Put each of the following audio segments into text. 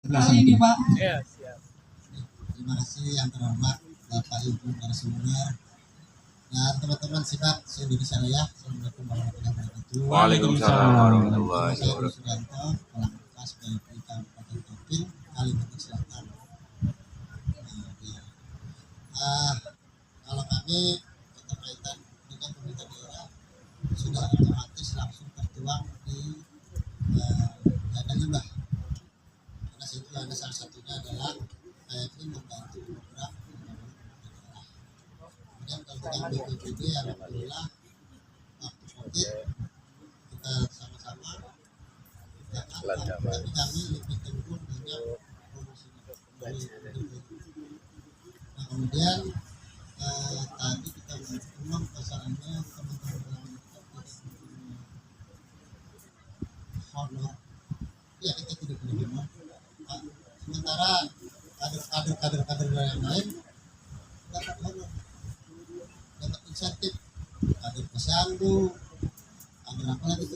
Kali ini Pak. Yes, yes. Terima kasih yang terhormat Bapak Ibu narasumber dan teman-teman sidang se-Indonesia Raya. Assalamualaikum warahmatullahi wabarakatuh. Waalaikumsalam warahmatullahi Saya wabarakatuh. Sudanto, Kepala Bekas PLP Kabupaten Topin, Kalimantan Selatan. Kalau kami keterkaitan dengan pemerintah daerah sudah otomatis langsung tertuang di dana hibah. Karena situ ada salah satunya adalah PLP membantu program pembangunan daerah. Kemudian kalau dengan BPBD alhamdulillah waktu COVID kita sama-sama tapi kami lebih cenderung banyak promosi. Nah kemudian tadi kita memang pasalnya teman-teman honor, ya kita tidak punya honor. Sementara kader-kader yang lain dapat honor, dapat insentif, kader posyandu, kader apa lagi itu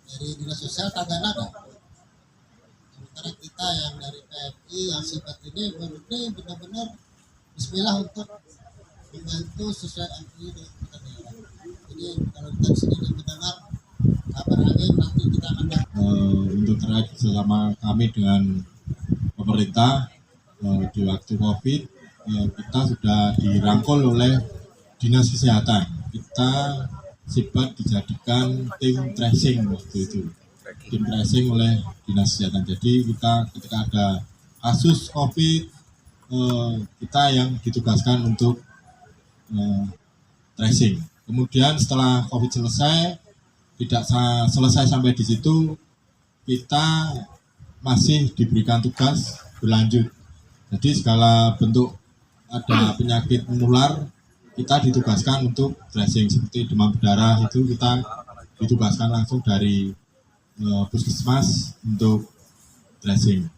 dari dinas sosial kagak ada. Sementara kita yang dari PMI yang sifat ini benar-benar Bismillah untuk membantu sesuai MUI dengan kita daerah. Jadi kalau kita di sini mendengar kabar angin nanti kita akan untuk terakhir bersama kami dengan pemerintah di waktu COVID kita sudah dirangkul oleh dinas kesehatan. Kita sifat dijadikan tim tracing waktu itu, tim tracing oleh dinas kesehatan. Jadi kita ketika ada kasus COVID kita yang ditugaskan untuk tracing. Kemudian setelah COVID selesai, tidak selesai sampai di situ, kita masih diberikan tugas berlanjut. Jadi segala bentuk ada penyakit menular, kita ditugaskan untuk tracing. Seperti demam berdarah itu kita ditugaskan langsung dari puskesmas untuk tracing.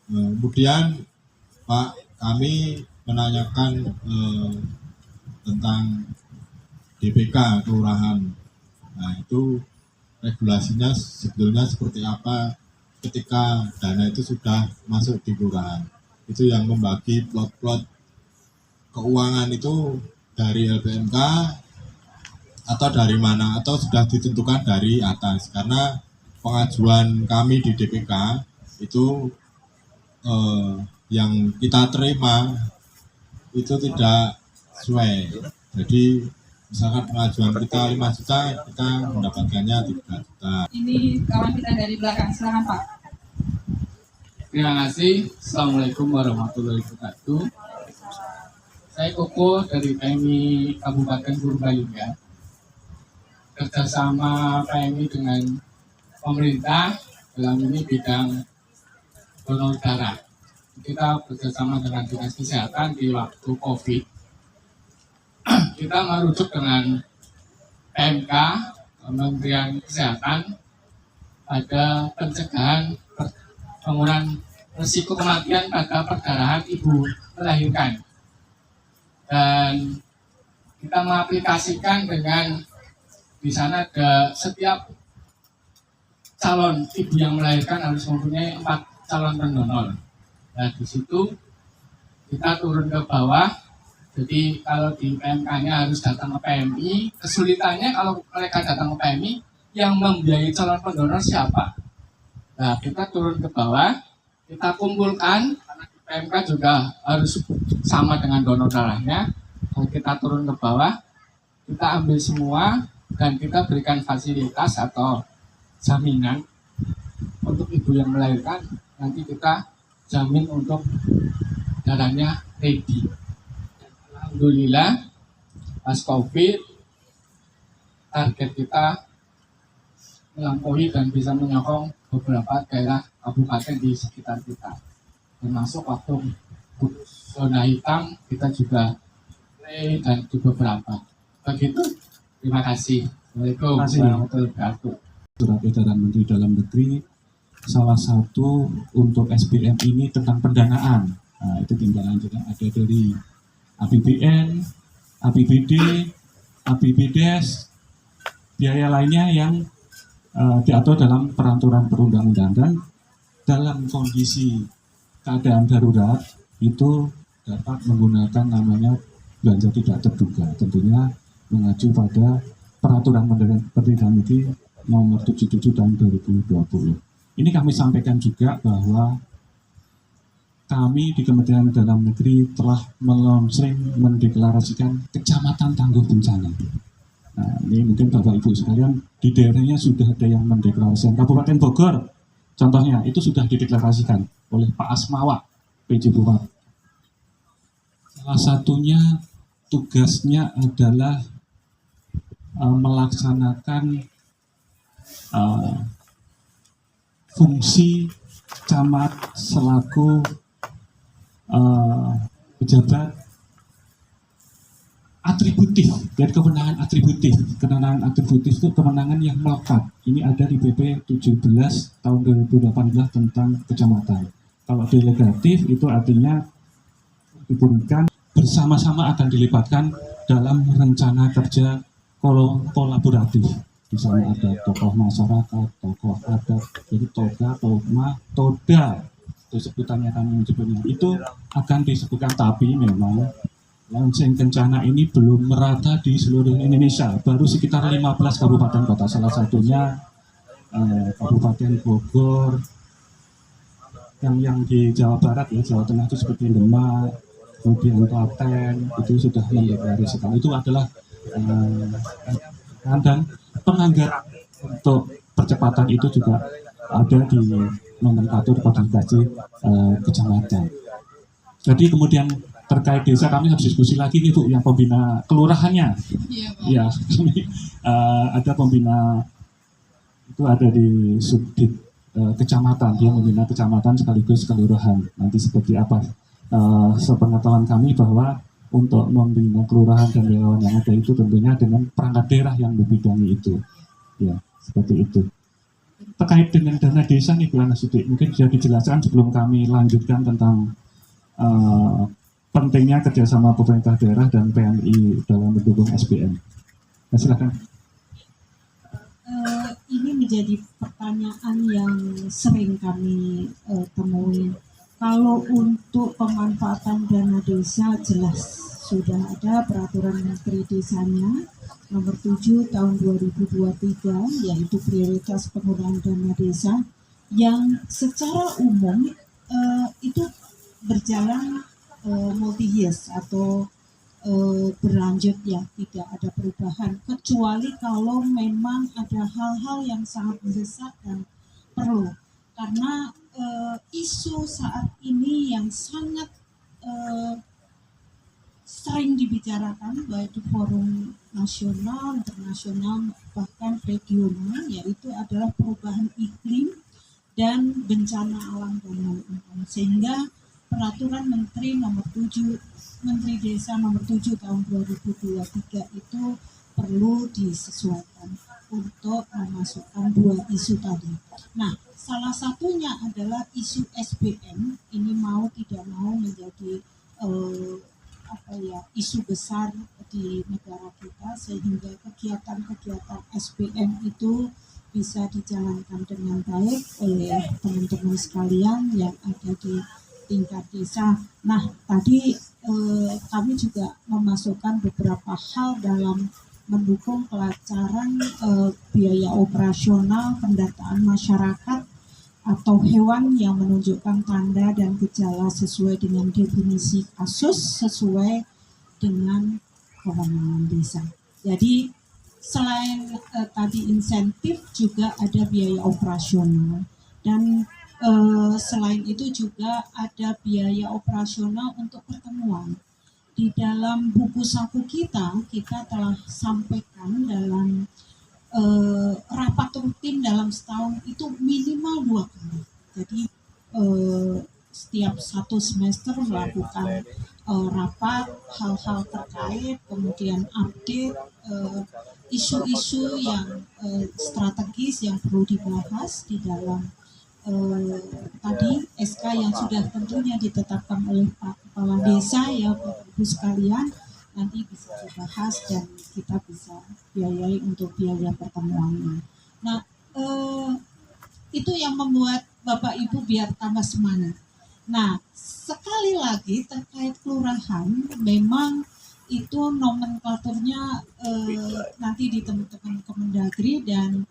Kemudian Pak, kami menanyakan tentang DPK kelurahan. Nah itu regulasinya sebetulnya seperti apa ketika dana itu sudah masuk di kelurahan. Itu yang membagi plot-plot keuangan itu dari LPMK atau dari mana, atau sudah ditentukan dari atas. Karena pengajuan kami di DPK itu yang kita terima itu tidak sesuai. Jadi misalkan pengajuan kita 5 juta, kita mendapatkannya 3 juta. Ini kawan kita dari belakang, silakan Pak. Terima kasih. Assalamualaikum warahmatullahi wabarakatuh. Saya Koko dari PMI Kabupaten Purbalingga. Kerjasama PMI dengan pemerintah dalam ini bidang donor darah. Kita bekerjasama dengan dinas kesehatan di waktu COVID. Kita merujuk dengan PMK, Kementerian Kesehatan, pada pencegahan pengurangan risiko kematian pada perdarahan ibu melahirkan. Dan kita mengaplikasikan dengan di sana ada setiap calon ibu yang melahirkan harus mempunyai 4 calon pendonor. Nah di situ kita turun ke bawah. Jadi kalau di PMK-nya harus datang ke PMI. Kesulitannya kalau mereka datang ke PMI, yang membiayai calon pendonor siapa? Nah kita turun ke bawah, kita kumpulkan. Karena di PMK juga harus sama dengan donor darahnya. Kalau kita turun ke bawah, kita ambil semua dan kita berikan fasilitas atau jaminan untuk ibu yang melahirkan. Nanti kita jamin untuk darahnya ready. Alhamdulillah pas COVID target kita melampaui dan bisa menyokong beberapa daerah kabupaten di sekitar kita. Termasuk waktu zona hitam kita juga dan di beberapa. Begitu. Terima kasih. Assalamualaikum warahmatullahi wabarakatuh. Surat edaran Menteri Dalam Negeri salah satu untuk SBM ini tentang pendanaan. Nah, itu tindak lanjutnya ada dari APBN, APBD, APBDes, biaya lainnya yang diatur dalam peraturan perundang-undangan dalam kondisi keadaan darurat itu dapat menggunakan namanya belanja tidak terduga, tentunya mengacu pada Peraturan Menteri Dalam Negeri Nomor 77 Tahun 2020. Ini kami sampaikan juga bahwa kami di Kementerian Dalam Negeri telah mendeklarasikan Kecamatan Tangguh Bencana. Nah, ini mungkin Bapak Ibu sekalian di daerahnya sudah ada yang mendeklarasikan. Kabupaten Bogor, contohnya itu sudah dideklarasikan oleh Pak Asmawa, PJ Bupati. Salah satunya tugasnya adalah melaksanakan fungsi camat selaku pejabat atributif, dan kewenangan atributif itu kewenangan yang melekat. Ini ada di PP 17 tahun 2018 tentang kecamatan. Kalau delegatif itu artinya diberikan bersama-sama akan dilibatkan dalam rencana kerja kolaboratif. Di sana ada tokoh masyarakat, tokoh adat, jadi toga, togma, toda, itu sebutannya kami menyebutnya. Itu akan disebutkan, tapi memang launching kencana ini belum merata di seluruh Indonesia. Baru sekitar 15 kabupaten kota, salah satunya Kabupaten Bogor, yang di Jawa Barat ya, Jawa Tengah itu seperti Demak, kemudian Klaten, itu sudah mendeklarasikan. Itu adalah dan penganggaran untuk percepatan itu juga ada di nomenklatur koordinasi kecamatan. Jadi kemudian terkait desa kami harus diskusi lagi nih Bu, yang pembina kelurahannya. Iya, Pak. Ya, kami ada pembina itu ada di subdit kecamatan, dia membina kecamatan sekaligus kelurahan. Nanti seperti apa? Sepengetahuan kami bahwa untuk membina kelurahan dan relawan yang ada itu tentunya dengan perangkat daerah yang membidangi itu, ya seperti itu. Terkait dengan dana desa nih Bu Anasuti, mungkin bisa dijelaskan sebelum kami lanjutkan tentang pentingnya kerjasama pemerintah daerah dan PMI dalam mendukung SBM. Nah, silakan. Ini menjadi pertanyaan yang sering kami temui. Kalau untuk pemanfaatan dana desa jelas sudah ada peraturan Menteri Desanya nomor 7 tahun 2023, yaitu prioritas penggunaan dana desa yang secara umum itu berjalan multi years atau berlanjut ya, tidak ada perubahan kecuali kalau memang ada hal-hal yang sangat mendesak dan perlu, karena isu saat ini yang sangat sering dibicarakan baik di forum nasional, internasional, bahkan regional, yaitu adalah perubahan iklim dan bencana alam dan lingkungan. Sehingga peraturan Menteri Desa nomor 7 tahun 2023 itu perlu disesuaikan untuk memasukkan dua isu tadi. Nah, salah satunya adalah isu SBM. Ini mau tidak mau menjadi isu besar di negara kita, sehingga kegiatan-kegiatan SBM itu bisa dijalankan dengan baik oleh teman-teman sekalian yang ada di tingkat desa. Nah, tadi kami juga memasukkan beberapa hal dalam mendukung kelancaran biaya operasional pendataan masyarakat atau hewan yang menunjukkan tanda dan gejala sesuai dengan definisi kasus sesuai dengan kewenangan desa. Jadi selain tadi insentif juga ada biaya operasional, dan selain itu juga ada biaya operasional untuk pertemuan. Di dalam buku saku kita telah sampaikan dalam rapat rutin dalam setahun itu minimal 2 kali. Jadi setiap 1 semester melakukan rapat hal-hal terkait, kemudian update isu-isu yang strategis yang perlu dibahas di dalam tadi SK yang sudah tentunya ditetapkan oleh Pak Kepala Desa ya Bapak Ibu sekalian, nanti bisa dibahas dan kita bisa biayai untuk biaya pertemuannya. Nah, itu yang membuat Bapak Ibu biar tambah semangat. Nah, sekali lagi terkait kelurahan, memang itu nomenklaturnya nanti di teman-teman Kemendagri dan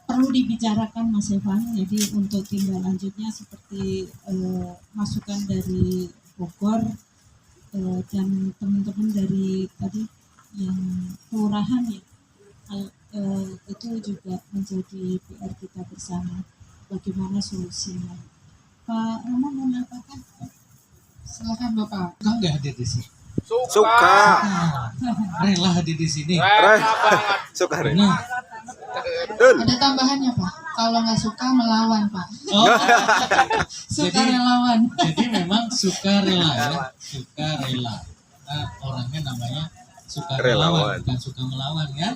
perlu dibicarakan Mas Evan. Jadi untuk tindak lanjutnya seperti masukan dari Bogor dan teman-teman dari tadi yang kelurahan ya, itu juga menjadi PR kita bersama. Bagaimana solusinya? Pak Rama mau mengatakan? Silakan Bapak. Suka nggak hadir di sini? Suka. Rela hadir di sini. Suka. Nah, Ada tambahannya Pak. Kalau nggak suka melawan Pak. oh, Suka Jadi- relawan. jadi memang suka rela ya, suka rela. Nah, orangnya namanya suka relawan, Relawan. bukan suka melawan ya.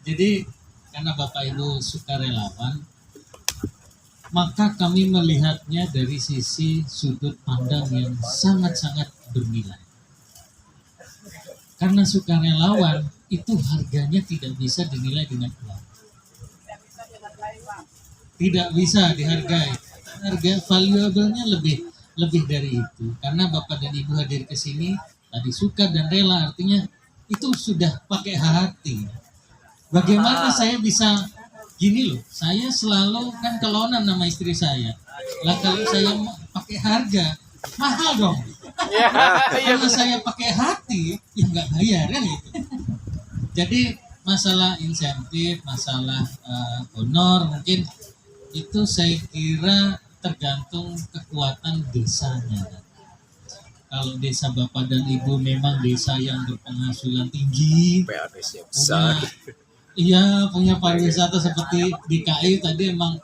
Jadi karena Bapak Ibu suka relawan, maka kami melihatnya dari sisi sudut pandang yang sangat-sangat bernilai. Karena sukarelawan itu harganya tidak bisa dinilai dengan uang. Tidak bisa dihargai. Harga valuable-nya lebih dari itu. Karena Bapak dan Ibu hadir ke sini tadi suka dan rela, artinya itu sudah pakai hati. Bagaimana saya bisa gini loh, saya selalu kan kelonan nama istri saya. Lah kalau saya pakai harga, mahal dong. Karena saya pakai hati, ya nggak bayar kan gitu. Jadi masalah insentif, masalah honor mungkin itu saya kira tergantung kekuatan desanya. Kalau desa Bapak dan Ibu memang desa yang berpenghasilan tinggi, PADS-nya besar. punya pariwisata seperti DKI tadi, emang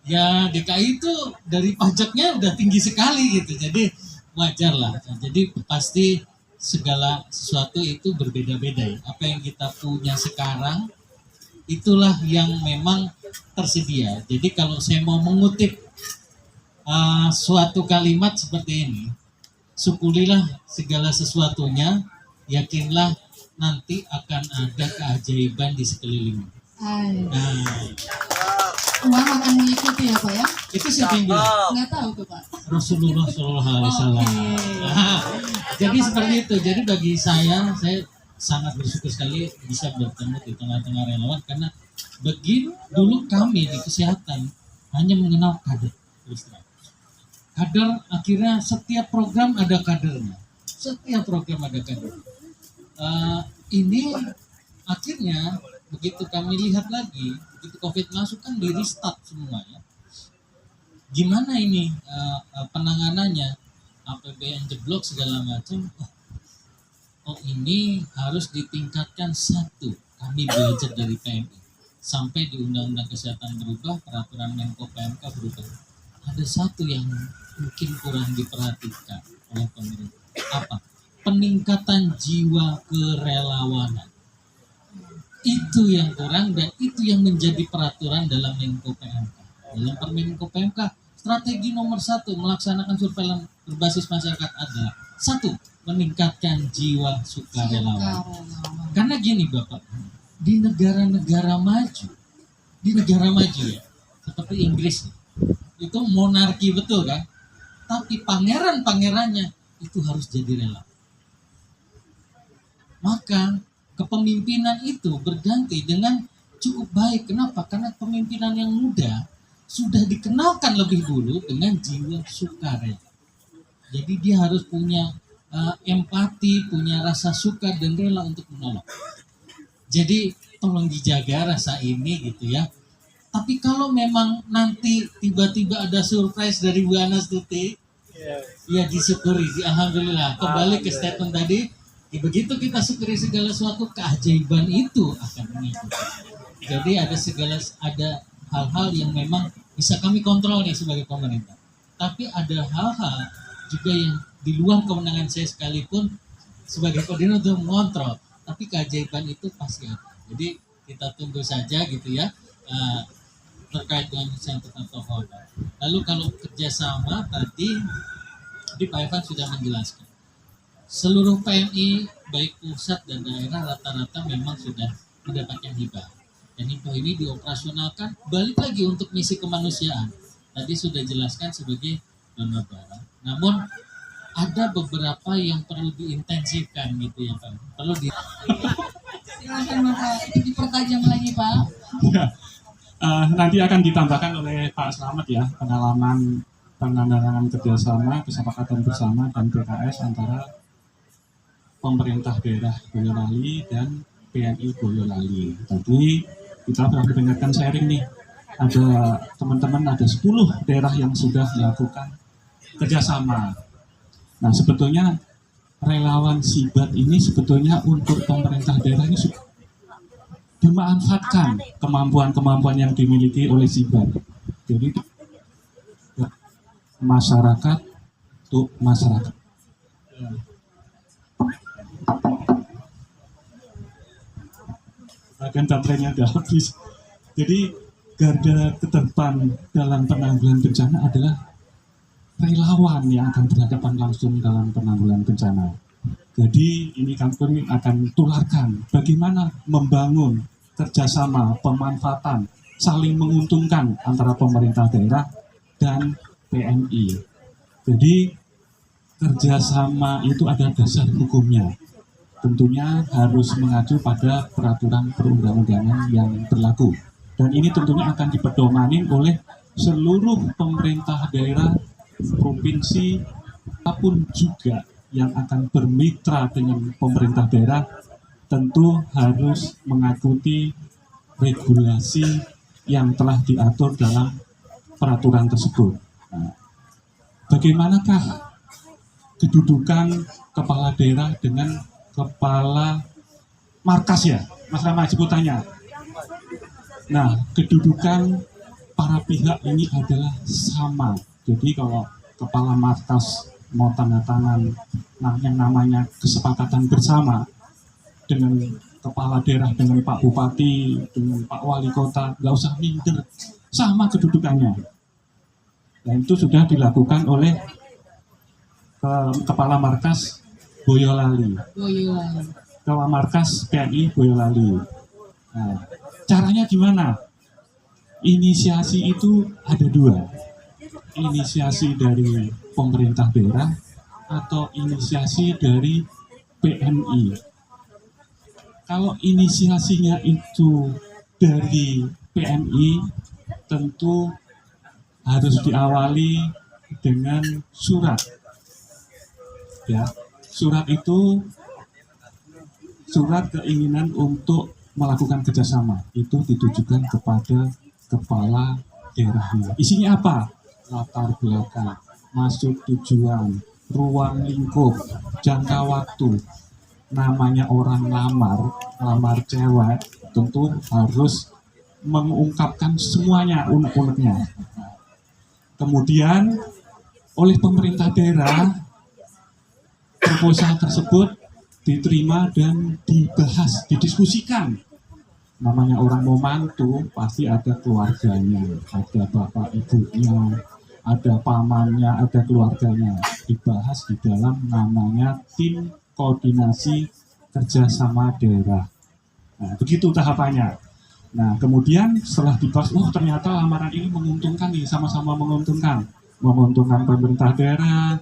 ya DKI itu dari pajaknya udah tinggi sekali gitu, jadi wajar lah. Jadi pasti segala sesuatu itu berbeda-beda ya. Apa yang kita punya sekarang itulah yang memang tersedia. Jadi kalau saya mau mengutip suatu kalimat seperti ini, syukurilah segala sesuatunya, yakinlah nanti akan ada keajaiban di sekelilingmu. Hai. Nah, Uang akan mengikuti ya Pak ya? itu siapa yang bilang? Nggak tahu tuh Pak. Rasulullah Shallallahu Alaihi Wasallam. Nah, jadi seperti itu. Jadi bagi saya sangat bersyukur sekali bisa bertemu di tengah-tengah relawan, karena dulu kami di kesehatan hanya mengenal kader. Terus terang. Kader, akhirnya setiap program ada kadernya. Setiap program ada kader. Ini akhirnya begitu kami lihat lagi, begitu COVID masuk kan di restart semua ya. Gimana ini penanganannya, APBN jeblok segala macam. Oh ini harus ditingkatkan satu. Kami belajar dari PMI sampai di Undang-Undang Kesehatan berubah, peraturan Menko PMK berubah. Ada satu yang mungkin kurang diperhatikan oleh pemerintah. Apa? Peningkatan jiwa kerelawanan. Itu yang kurang dan itu yang menjadi peraturan dalam Menko PMK. Dalam Permenko PMK, strategi nomor 1 melaksanakan surveillance berbasis masyarakat adalah 1. Meningkatkan jiwa sukarelawan. Karena gini Bapak, di negara-negara maju ya, seperti Inggris, itu monarki betul kan? Tapi pangeran-pangerannya itu harus jadi rela. Maka kepemimpinan itu berganti dengan cukup baik. Kenapa? Karena pemimpinan yang muda sudah dikenalkan lebih dulu dengan jiwa sukarela. Jadi dia harus punya empati, punya rasa suka dan rela untuk menolong. Jadi tolong dijaga rasa ini gitu ya. Tapi kalau memang nanti tiba-tiba ada surprise dari Bu Anastuti, ya disyukuri, alhamdulillah. Kembali ke statement tadi, begitu kita syukuri segala sesuatu, keajaiban itu akan mengikuti. Jadi ada hal-hal yang memang bisa kami kontrol nih sebagai pemerintah. Tapi ada hal-hal juga yang di luar kewenangan saya sekalipun sebagai koordinator mengontrol. Tapi keajaiban itu pasti ada. Jadi kita tunggu saja gitu ya. Terkait dengan insentif atau honor. Lalu kalau kerjasama tadi Pak Evan sudah menjelaskan. Seluruh PMI baik pusat dan daerah rata-rata memang sudah mendapatkan hibah. Dan info ini dioperasionalkan balik lagi untuk misi kemanusiaan. Tadi sudah jelaskan sebagai donor darah. Namun ada beberapa yang perlu diintensifkan gitu ya Pak. Perlu di Silakan Bapak, itu dipertajam lagi Pak. Ya, nanti akan ditambahkan oleh Pak Slamet ya, pengalaman penandatangan kerjasama, kesepakatan bersama dan PKS antara pemerintah daerah Boyolali dan PMI Boyolali. Tadi kita sudah mendengarkan sharing nih, ada teman-teman, ada 10 daerah yang sudah melakukan kerjasama. Nah sebetulnya relawan Sibat ini sebetulnya untuk pemerintah daerah ini dimanfaatkan kemampuan-kemampuan yang dimiliki oleh Sibat. Jadi masyarakat untuk masyarakat. Bagian baterainya udah habis. Jadi garda terdepan dalam penanggulangan bencana adalah relawan yang akan berhadapan langsung dalam penanggulangan bencana. Jadi ini kami akan tularkan bagaimana membangun kerjasama, pemanfaatan, saling menguntungkan antara pemerintah daerah dan PMI. Jadi kerjasama itu ada dasar hukumnya. Tentunya harus mengacu pada peraturan perundang-undangan yang berlaku. Dan ini tentunya akan dipedomani oleh seluruh pemerintah daerah, provinsi, apapun juga yang akan bermitra dengan pemerintah daerah, tentu harus mengikuti regulasi yang telah diatur dalam peraturan tersebut. Nah, bagaimanakah kedudukan kepala daerah dengan kepala markas ya, Mas Rama sebutannya. Nah, kedudukan para pihak ini adalah sama. Jadi kalau kepala markas mau tanda tangan yang namanya kesepakatan bersama dengan kepala daerah, dengan Pak Bupati, dengan Pak Wali Kota, nggak usah minder, sama kedudukannya. Dan itu sudah dilakukan oleh kepala markas Boyolali, kepala markas PMI Boyolali. Nah, caranya gimana? Inisiasi itu ada 2. Inisiasi dari pemerintah daerah atau inisiasi dari PMI. Kalau inisiasinya itu dari PMI, tentu harus diawali dengan surat. Ya, surat itu surat keinginan untuk melakukan kerjasama. Itu ditujukan kepada kepala daerahnya. Isinya apa? Latar belakang, masuk tujuan, ruang lingkup, jangka waktu. Namanya orang lamar cewek, tentu harus mengungkapkan semuanya, unek-uneknya. Kemudian oleh pemerintah daerah, proposal tersebut diterima dan dibahas, didiskusikan. Namanya orang mau mantu, pasti ada keluarganya, ada bapak ibunya, ada pamannya, ada keluarganya. Dibahas di dalam namanya tim koordinasi kerjasama daerah. Nah, begitu tahapannya. Nah, kemudian setelah dibahas, ternyata lamaran ini menguntungkan nih, sama-sama menguntungkan. Menguntungkan pemerintah daerah,